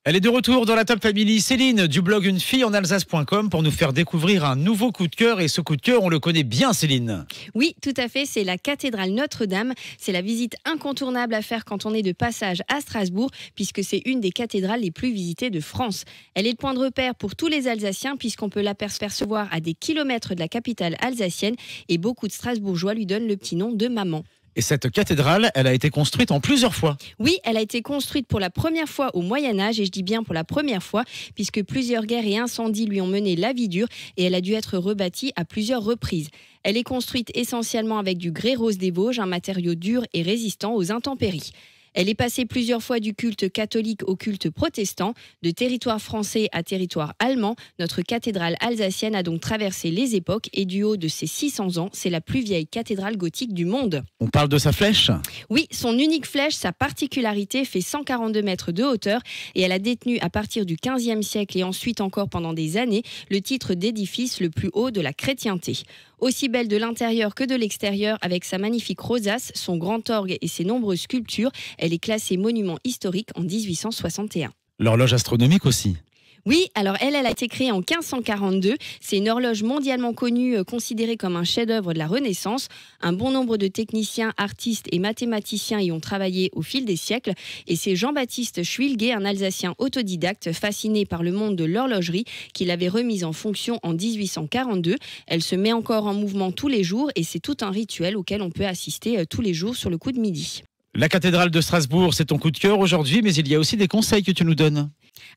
Elle est de retour dans la Top Family, Céline du blog unefilleenalsace.com pour nous faire découvrir un nouveau coup de cœur. Et ce coup de cœur, on le connaît bien, Céline. Oui, tout à fait, c'est la cathédrale Notre-Dame. C'est la visite incontournable à faire quand on est de passage à Strasbourg, puisque c'est une des cathédrales les plus visitées de France. Elle est le point de repère pour tous les Alsaciens, puisqu'on peut l'apercevoir à des kilomètres de la capitale alsacienne. Et beaucoup de Strasbourgeois lui donnent le petit nom de maman. Et cette cathédrale, elle a été construite en plusieurs fois. Oui, elle a été construite pour la première fois au Moyen-Âge, et je dis bien pour la première fois, puisque plusieurs guerres et incendies lui ont mené la vie dure, et elle a dû être rebâtie à plusieurs reprises. Elle est construite essentiellement avec du grès rose des Vosges, un matériau dur et résistant aux intempéries. Elle est passée plusieurs fois du culte catholique au culte protestant, de territoire français à territoire allemand. Notre cathédrale alsacienne a donc traversé les époques et du haut de ses 600 ans, c'est la plus vieille cathédrale gothique du monde. On parle de sa flèche ? Oui, son unique flèche, sa particularité, fait 142 mètres de hauteur et elle a détenu à partir du XVe siècle et ensuite encore pendant des années le titre d'édifice le plus haut de la chrétienté. Aussi belle de l'intérieur que de l'extérieur, avec sa magnifique rosace, son grand orgue et ses nombreuses sculptures, elle est classée monument historique en 1861. L'horloge astronomique aussi. Oui, alors elle a été créée en 1542. C'est une horloge mondialement connue, considérée comme un chef-d'œuvre de la Renaissance. Un bon nombre de techniciens, artistes et mathématiciens y ont travaillé au fil des siècles. Et c'est Jean-Baptiste Schwilger, un Alsacien autodidacte, fasciné par le monde de l'horlogerie, qui l'avait remise en fonction en 1842. Elle se met encore en mouvement tous les jours et c'est tout un rituel auquel on peut assister tous les jours sur le coup de midi. La cathédrale de Strasbourg, c'est ton coup de cœur aujourd'hui, mais il y a aussi des conseils que tu nous donnes.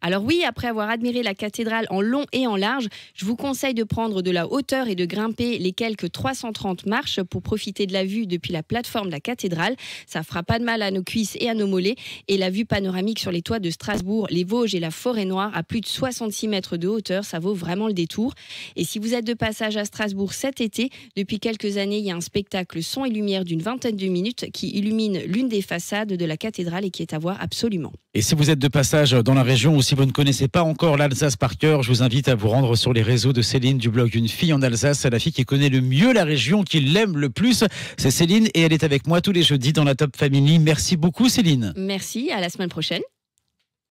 Alors oui, après avoir admiré la cathédrale en long et en large, je vous conseille de prendre de la hauteur et de grimper les quelques 330 marches pour profiter de la vue depuis la plateforme de la cathédrale. Ça fera pas de mal à nos cuisses et à nos mollets. Et la vue panoramique sur les toits de Strasbourg, les Vosges et la Forêt Noire à plus de 66 mètres de hauteur, ça vaut vraiment le détour. Et si vous êtes de passage à Strasbourg cet été, depuis quelques années, il y a un spectacle son et lumière d'une vingtaine de minutes qui illumine l'une des façades de la cathédrale et qui est à voir absolument. Et si vous êtes de passage dans la région ou si vous ne connaissez pas encore l'Alsace par cœur, je vous invite à vous rendre sur les réseaux de Céline du blog Une fille en Alsace. C'est la fille qui connaît le mieux la région, qui l'aime le plus. C'est Céline et elle est avec moi tous les jeudis dans la Top Family. Merci beaucoup Céline. Merci, à la semaine prochaine.